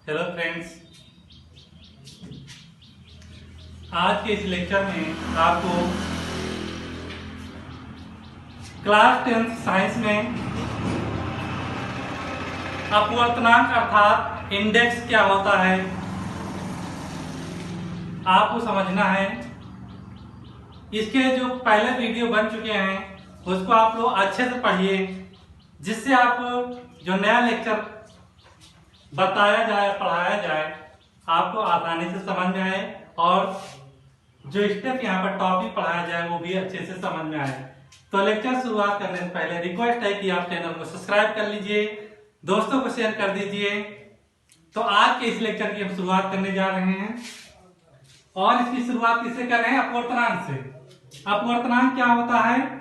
Hello friends, आज के इस लेक्चर में आपको क्लास 10th साइंस में अपवर्तनांक अर्थात इंडेक्स क्या होता है आपको समझना है। इसके जो पहले वीडियो बन चुके हैं उसको आप लोग अच्छे से पढ़िए, जिससे आपको जो नया लेक्चर बताया जाए पढ़ाया जाए आपको आसानी से समझ में आए और जो स्टेप यहाँ पर टॉपिक पढ़ाया जाए वो भी अच्छे से समझ में आए। तो लेक्चर शुरुआत करने से पहले रिक्वेस्ट है कि आप चैनल को सब्सक्राइब कर लीजिए, दोस्तों को शेयर कर दीजिए। तो आज के इस लेक्चर की हम शुरुआत करने जा रहे हैं और इसकी शुरुआत किससे कर रहे हैं? अपवर्तनांक से। अपवर्तनांक क्या होता है?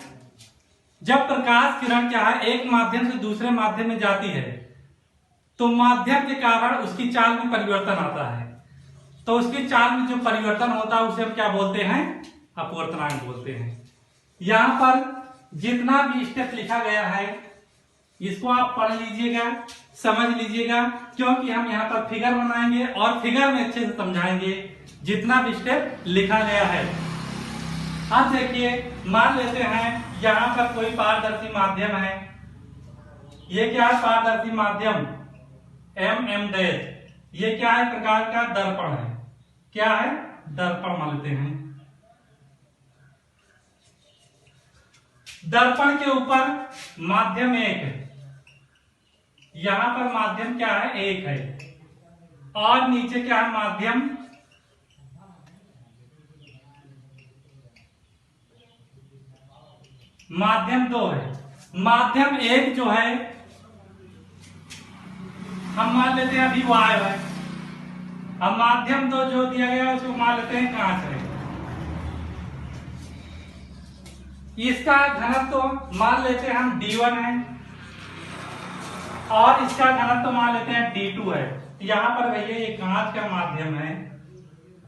जब प्रकाश किरण क्या है एक माध्यम से दूसरे माध्यम में जाती है तो माध्यम के कारण उसकी चाल में परिवर्तन आता है। तो उसकी चाल में जो परिवर्तन होता है उसे हम क्या बोलते हैं? अपवर्तनांक बोलते हैं। यहां पर जितना भी स्टेप लिखा गया है इसको आप पढ़ लीजिएगा, समझ लीजिएगा, क्योंकि हम यहाँ पर फिगर बनाएंगे और फिगर में अच्छे से समझाएंगे जितना भी स्टेप लिखा गया है। अब देखिए, मान लेते हैं यहाँ पर कोई पारदर्शी माध्यम है। ये क्या है? पारदर्शी माध्यम MM-। ये क्या है? प्रकार का दर्पण है। क्या है? दर्पण मान लेते हैं। दर्पण के ऊपर माध्यम एक है। यहां पर माध्यम क्या है? एक है। और नीचे क्या है? माध्यम दो है। माध्यम एक जो है हम मान लेते हैं अभी वायु है। अब माध्यम दो जो दिया गया उसको मान लेते हैं कांच है। इसका घनत्व तो मान लेते हैं हम D1 है और इसका घनत्व तो मान लेते हैं D2 है। यहां पर भैया ये कांच का माध्यम है,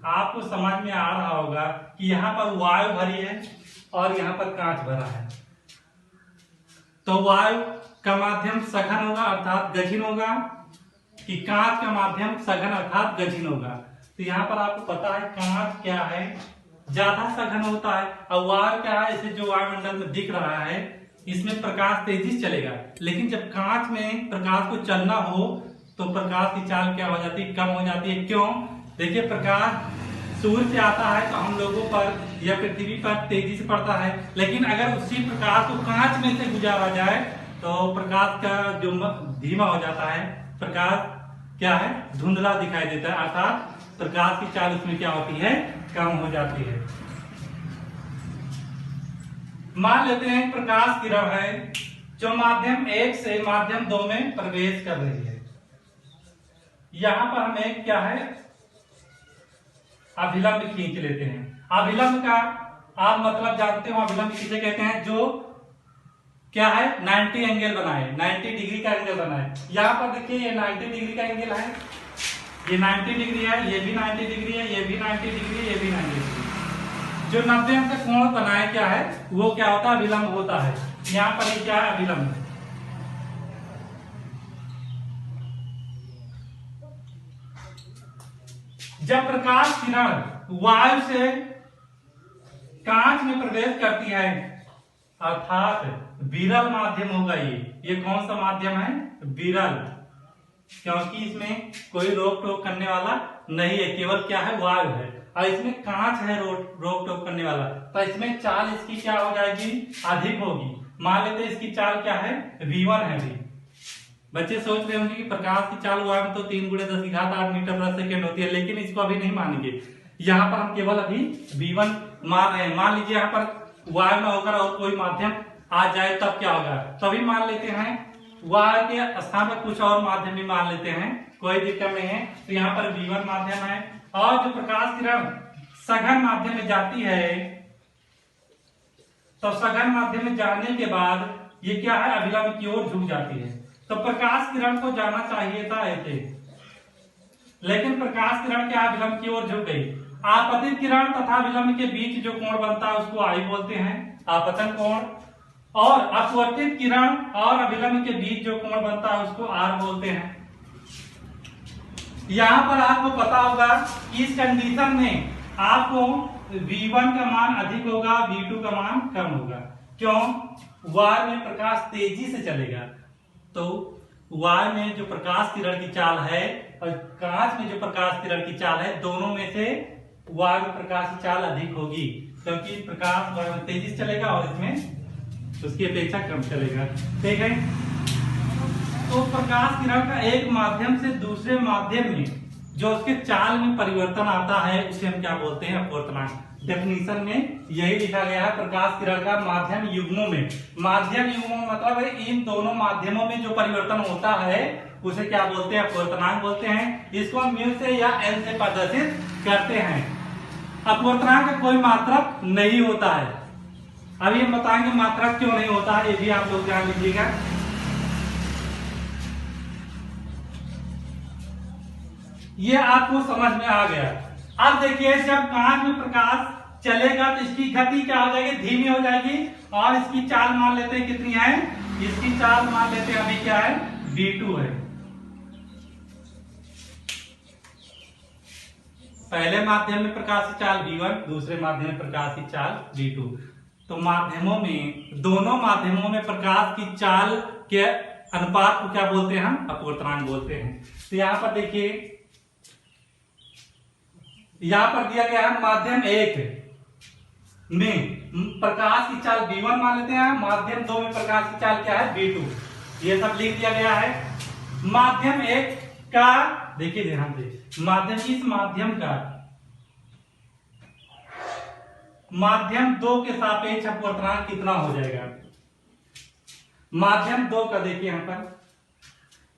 आपको समझ में आ रहा होगा कि यहां पर वायु भरी है और यहां पर कांच भरा है। तो वायु का माध्यम सघन होगा अर्थात गहन होगा कि कांच का माध्यम सघन अर्थात गहन होगा। तो यहाँ पर आपको पता है कांच क्या है? ज्यादा सघन होता है। और वायु क्या है? इसे जो वायुमंडल में दिख रहा है इसमें प्रकाश तेजी से चलेगा, लेकिन जब कांच में प्रकाश को चलना हो तो प्रकाश की चाल क्या हो जाती है? कम हो जाती है। क्यों? देखिए, प्रकाश सूर्य से आता है तो हम लोगों पर या पृथ्वी पर तेजी से पड़ता है, लेकिन अगर उसी प्रकाश को कांच में से गुजारा जाए तो प्रकाश का जो धीमा हो जाता है, प्रकाश क्या है? धुंधला दिखाई देता है, अर्थात प्रकाश की चाल उसमें क्या होती है? कम हो जाती है। मान लेते हैं प्रकाश किरण है जो माध्यम एक से माध्यम दो में प्रवेश कर रही है। यहां पर हम एक क्या है? अभिलंब खींच लेते हैं। अभिलंब का आप मतलब जानते हो, अभिलंब किसे कहते हैं? जो क्या है? 90 एंगल बनाए, 90 डिग्री का एंगल बनाए। यहां पर देखिए ये 90 डिग्री का एंगल है, ये 90 डिग्री है, ये भी 90 डिग्री है, ये भी 90 डिग्री है, ये भी 90 डिग्री। जो 90 अंश का कोण बनाए क्या है? वो क्या होता है? अभिलंब होता है। यहां पर ये क्या है? अभिलंब है। जब प्रकाश किरण वायु से कांच में प्रवेश करती है अर्थात विरल माध्यम होगा ये कौन सा माध्यम है? विरल, क्योंकि इसमें कोई रोक टोक करने वाला नहीं है, केवल क्या है? वायु है। और इसमें कांच है रोक टोक करने वाला, तो इसमें चाल इसकी क्या हो जाएगी? अधिक होगी। मान लेते हैं इसकी चाल क्या है? V1 है। भी बच्चे सोच रहे होंगे कि प्रकाश की चाल वायु में तो 3 × 10⁸ मीटर प्रति सेकेंड होती है, लेकिन इसको अभी नहीं मानेंगे। यहाँ पर हम केवल अभी V1 मान रहे हैं। मान लीजिए यहाँ पर वायु में होकर और कोई माध्यम आ जाए तब क्या होगा? तभी मान लेते हैं वायु के स्थान पर कुछ और माध्यम भी मान लेते हैं, कोई दिक्कत नहीं है। तो यहाँ पर V1 माध्यम है और जो प्रकाश किरण सघन माध्यम में जाती है तो सघन माध्यम में जाने के बाद ये क्या है? अभिलंब की ओर झुक जाती है। तो प्रकाश किरण को जाना चाहिए था ऐसे, लेकिन प्रकाश किरण क्या अभिलंब की ओर झुक गई। आपतित किरण तथा विलंब के बीच जो कोण बनता है उसको आई बोलते हैं, आपतन कोण। और अपवर्तित किरण और अभिलंब के बीच जो कोण बनता है उसको आर बोलते हैं। यहाँ पर आपको पता होगा इस कंडीशन में आपको V1 का मान अधिक होगा, V2 का मान कम होगा। क्यों? वायर में प्रकाश तेजी से चलेगा, तो वायर में जो प्रकाश किरण की चाल है और कांच में जो प्रकाश किरण की चाल है, दोनों में से वायर में प्रकाश की चाल अधिक होगी, क्योंकि प्रकाश वायर में तेजी से चलेगा और इसमें उसकी अपेक्षा कम चलेगा। ठीक है, तो प्रकाश किरण का एक माध्यम से दूसरे माध्यम में जो उसके चाल में परिवर्तन आता है उसे हम क्या बोलते हैं? अपवर्तनांक। डेफिनेशन में यही लिखा गया है, प्रकाश किरण का माध्यम युग्मों में, माध्यम युग्मों मतलब है इन दोनों माध्यमों में जो परिवर्तन होता है उसे क्या बोलते हैं? अपवर्तनांक बोलते हैं। इसको हम म्यू से या एन से प्रदर्शित करते हैं। अपवर्तनांक का कोई मात्रक नहीं होता है। अभी हम बताएंगे मात्रक क्यों नहीं होता है, ये भी आप लोग ध्यान लीजिएगा। ये आपको समझ में आ गया। अब देखिए, जब कांच में प्रकाश चलेगा तो इसकी गति क्या हो जाएगी? धीमी हो जाएगी, और इसकी चाल मान लेते हैं कितनी है? इसकी चाल मान लेते हैं अभी क्या है? v2 है। पहले माध्यम में प्रकाश की चाल v1, दूसरे माध्यम में प्रकाश की चाल v2। तो माध्यमों में, दोनों माध्यमों में प्रकाश की चाल के अनुपात को क्या बोलते हैं? हम अपवर्तनांक बोलते हैं। तो यहां पर देखिए, यहां पर दिया गया है माध्यम 1 में प्रकाश की चाल v1 मान लेते हैं, माध्यम 2 में प्रकाश की चाल क्या है? v2। ये सब लिख दिया गया है। माध्यम 1 का देखिए, ध्यान से, माध्यम, इस माध्यम का माध्यम 2 के सापेक्ष अपवर्तनांक कितना हो जाएगा? माध्यम 2 का देखिए, यहां पर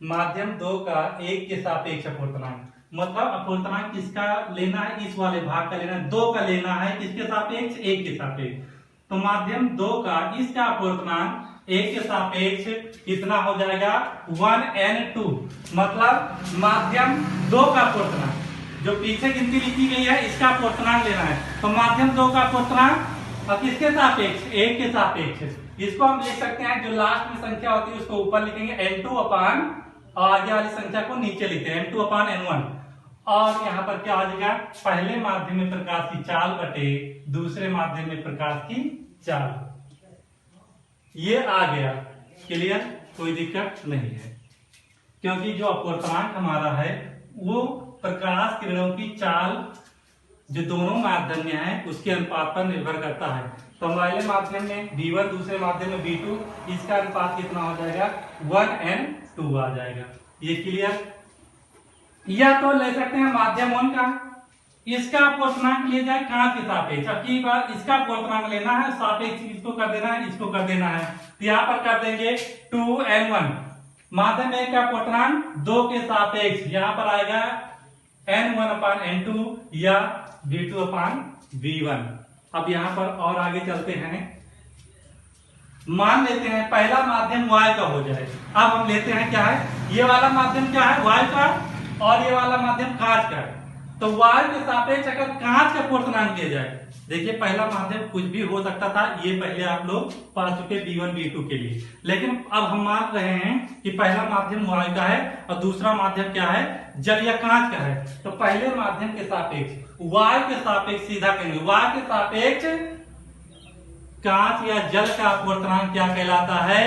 माध्यम 2 का 1 के सापेक्ष अपवर्तनांक, मतलब अपवर्तनांक किसका लेना है? इस वाले भाग का लेना है, 2 का लेना है। किसके सापेक्ष? 1 के सापेक्ष। तो माध्यम 2 का इसका अपवर्तनांक 1 के सापेक्ष कितना हो जाएगा? 1n2। मतलब माध्यम 2 का अपवर्तनांक, जो पीछे गिनती लिखी गई है, इसका अपवर्तनांक लेना है। तो माध्यम 2 का अपवर्तनांक और किसके सापेक्ष? 1 के सापेक्ष। इसको हम लिख सकते हैं, जो लास्ट में संख्या होती है उसको ऊपर लिखेंगे n2 अपान, आगे वाली संख्या को नीचे लिखते हैं n2 अपान n1। और यहां पर क्या आ जाएगा? पहले माध्यम में प्रकाश की चाल बटे दूसरे माध्यम में प्रकाश की चाल। ये आ गया। क्लियर? कोई दिक्कत नहीं है, क्योंकि जो अपवर्तनांक हमारा है वो प्रकाश किरणों की चाल जो दोनों माध्यम में है उसके अनुपात पर निर्भर करता है। तो पहले माध्यम में v1, दूसरे माध्यम में v2, इसका अनुपात कितना हो जाएगा? 1n2 आ जाएगा। ये क्लियर? या तो ले सकते हैं माध्यम 1 का, इसका अपवर्तनांक लिया जाए कांच के सापेक्ष। अब की बात, इसका अपवर्तनांक लेना है, सापेक्ष इसको कर देना है, इसको कर देना है। तो यहाँ पर कर देंगे 2n1। माध्यम 1 का अपवर्तनांक 2 के सापेक्ष, यहाँ पर आएगा n1 अपान n2 या v2 अपान v1। अब यहाँ पर और आगे चलते हैं, मान लेते हैं पहला माध्यम y का हो जाए। अब हम लेते हैं क्या है? ये वाला माध्यम क्या है? y का, और ये वाला माध्यम कांच का है। तो y के सापेक्ष अगर कांच का अपवर्तनांक लिया जाए, देखिए पहला माध्यम कुछ भी हो सकता था, ये पहले आप लोग पढ़ चुके v1 v2 के लिए। लेकिन अब हम मान रहे हैं कि पहला माध्यम y का है और दूसरा माध्यम क्या है? जल या कांच का है। तो पहले माध्यम के सापेक्ष y के सापेक्ष सीधा कहेंगे, y के सापेक्ष कांच या जल का अपवर्तनांक क्या कहलाता है?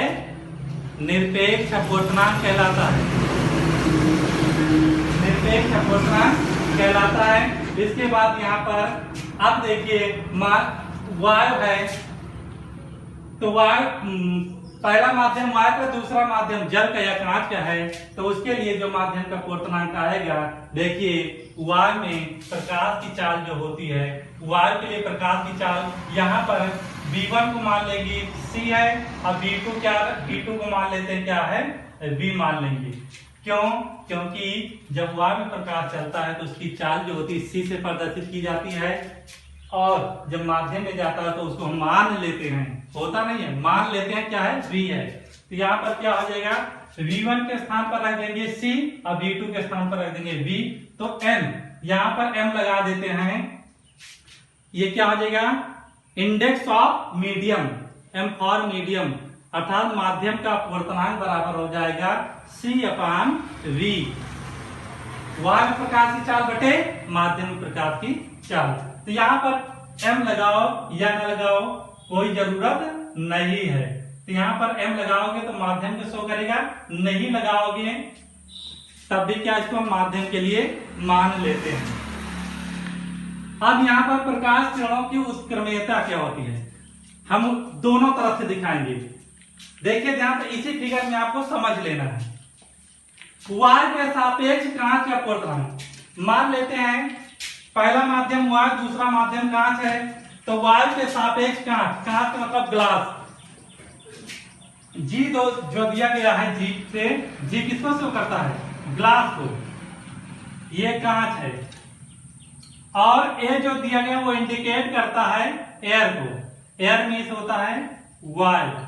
निरपेक्ष अपवर्तनांक कहलाता है। निरपेक्ष अपवर्तनांक कहलाता है। इसके बाद यहाँ पर अब देखिए, वायु है, तो वायु पहला माध्यम वायु का, दूसरा माध्यम जल का या कांच का है। तो उसके लिए जो माध्यम का अपवर्तनांक आएगा, देखिए वायु में प्रकाश की चाल जो होती है, वायु के लिए प्रकाश की चाल यहाँ पर v1 को मान लेंगे c है, और v2 क्या? v2 को मान लेते हैं क्या है? v मान लेंगे। क्यों? क्योंकि जब वायु में प्रकाश चलता है तो उसकी चाल जो होती है c से प्रदर्शित की जाती है, और जब माध्यम में जाता है तो उसको हम मान लेते हैं, होता नहीं है, मान लेते हैं क्या है? v है। तो यहाँ पर क्या हो जाएगा? v1 के स्थान पर रख देंगे c और v2 के स्थान पर रख देंगे v। तो m, यहाँ पर m लगा देते हैं। ये क्या हो जाएगा? Index of medium, m for medium, अर्थात माध्यम का अपवर्तनांक बराबर हो जाएगा c अपान v। वाय में प्रकाश की चाल बटे माध्यम में प्रकाश की चाल। तो यहाँ पर m लगाओ या न लगाओ कोई जरूरत नहीं है। तो यहाँ पर m लगाओगे तो माध्यम को शो करेगा, नहीं लगाओगे तब भी क्या इसको हम माध्यम के लिए मान लेते हैं। अब यहाँ पर प्रकाश किरणों की उत्क्रमणीयता क्या होती है हम दोनों तरफ से दिखाएंगे। देखिए ध्यान से, इसी फिगर में आपको समझ लेना है। y के सापेक्ष कांच का अपवर्तनांक, मान लेते हैं पहला माध्यम y दूसरा माध्यम कांच है, तो y के सापेक्ष कांच, कांच का मतलब ग्लास, G जो दिया गया है G से, G किसको शो करता है? ग्लास को, ये कांच है। और A जो दिया गया वो इंडिकेट करता है एयर को, एयर में होता है y।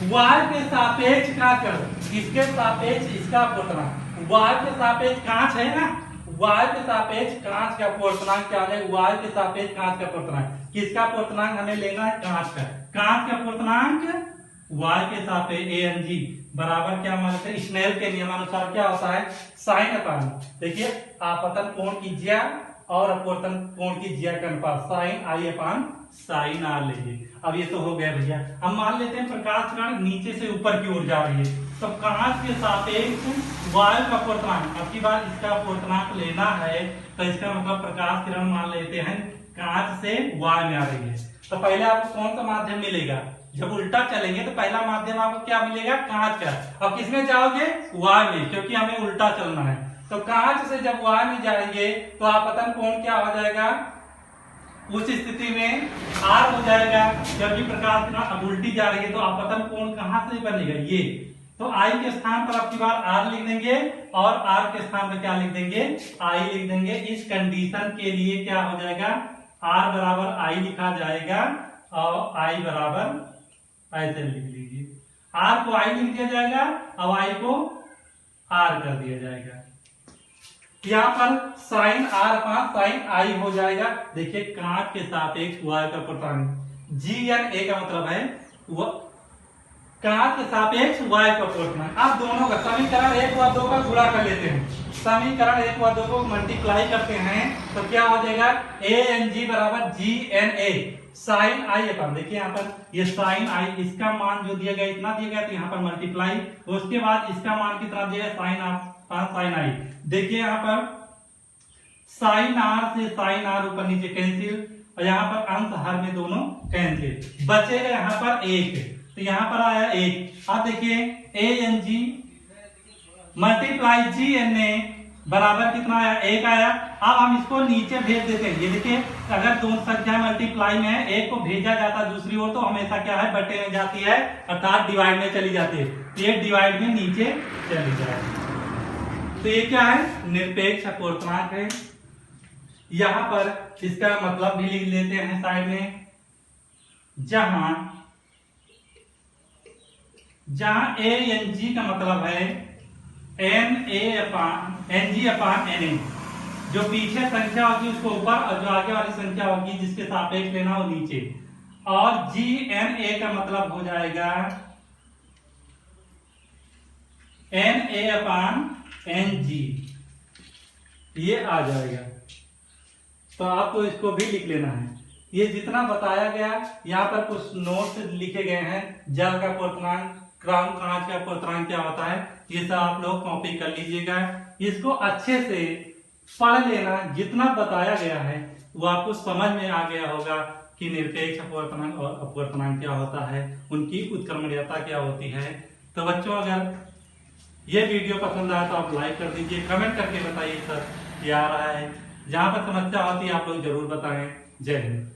y के सापेक्ष का कर, इसके सापेक्ष इसका अपवर्तनांक, y के सापेक्ष कांच है ना, y के सापेक्ष कांच का अपवर्तनांक क्या है? y के सापेक्ष कांच का अपवर्तनांक, किसका अपवर्तनांक हमें लेना है? कांच का। कांच का अपवर्तनांक y के सापेक्ष Ang बराबर क्या मानते हैं? स्नेल के नियमानुसार क्या होता है? साइन अपान, देखिए आपतन कोण की ज्या और अपवर्तन कोण की ज्या का अनुपात, sine I upon sine R लीजिए। अब ये तो हो गया भैया। अब मान लेते हैं प्रकाश किरण नीचे से ऊपर की ओर जा रही है, तो कांच के सापेक्ष वायु का अपवर्तनांक, अब की बार इसका अपवर्तनांक लेना है, तो इसका मतलब प्रकाश किरण मान लेते हैं कांच से वायु में आ रही है। तो पहले आपको कौन सा माध्यम मिलेगा? जब उल्टा चलेंगे तो पहला माध्यम आपको क्या मिलेगा? कांच का। अब किसमें जाओगे? वायु में, क्योंकि हमें उल्टा चलना है। तो कांच से जब वायु में जाएंगे तो आपतन कोण क्या हो जाएगा? उस स्थिति में R हो जाएगा, क्योंकि प्रकाश किरण अब उल्टी जा रही है, तो आपतन कोण कहां से बनेगा? ये। तो I के स्थान पर अब की बार R लिख देंगे और R के स्थान पर क्या लिख देंगे? I लिख देंगे। इस कंडीशन के लिए क्या हो जाएगा? R बराबर I लिखा जाएगा और I बराबर ऐसे लिख लीजिए, R को I लिख दिया जाएगा और I को R कर दिया जाएगा। यहाँ पर sine R upon sine I हो जाएगा। देखिए कांच के सापेक्ष वायु का अपवर्तनांक, GNA का मतलब है कांच के सापेक्ष वायु का अपवर्तनांक। आप दोनों का समीकरण 1 व 2 का गुणा कर लेते हैं, समीकरण 1 व 2 को मल्टीप्लाई करते हैं तो क्या हो जाएगा? Ang बराबर GNA साइन I अपान, देखिए यहाँ पर ये साइन I, इसका मान जो दिया गया इतना दिया गया, तो यहाँ पर मल्टीप्लाई, उसके बाद इसका मान कितना दिया है? Sine R sine I। देखिए यहाँ पर साइन R से साइन R ऊपर नीचे कैंसिल, और यहाँ पर अंश हर में दोनों कैंसिल, बचेगा यहाँ पर 1, तो यहाँ पर आया 1। अब देखिए Ang मल्टीप्लाई GNA बराबर कितना आया? 1 आया। अब हम इसको नीचे भेज देते हैं, ये देखिए अगर दोनों संख्या मल्टीप्लाई में है, एक को भेजा जाता है दूसरी ओर तो हमेशा क्या है? बटे में जाती है, अर्थात डिवाइड में चली जाती है, ये डिवाइड में नीचे चली जाएगी। तो ये क्या है? निरपेक्ष अपवर्तनांक है। यहां पर इसका मतलब भी लिख लेते हैं साइड में, जहां Ang का मतलब है Ng अपान Na, जो पीछे संख्या होगी उसको ऊपर और जो आगे वाली संख्या होगी जिसके सापेक्ष लेना वो नीचे, और GNA का मतलब हो जाएगा Na अपान Ng, ये आ जाएगा। तो आपको इसको भी लिख लेना है। ये जितना बताया गया यहाँ पर कुछ नोट लिखे गए हैं, जल का अपवर्तनांक, क्राउन कांच का अपवर्तनांक क्या होता है, ये सब आप लोग कॉपी कर लीजिएगा। इसको अच्छे से पढ़ लेना, जितना बताया गया है वो आपको समझ में आ गया होगा कि निरपेक्ष अपवर्तनांक और अपवर्तनांक क्या होता है, उनकी उत्क्रमणीयता क्या होती है। तो बच्चों अगर ये वीडियो पसंद आया तो आप लाइक कर दीजिए, कमेंट करके बताइए सर ये आ रहा है। जहां पर समस्या होती है आप लोग जरूर बताएं। जय हिंद।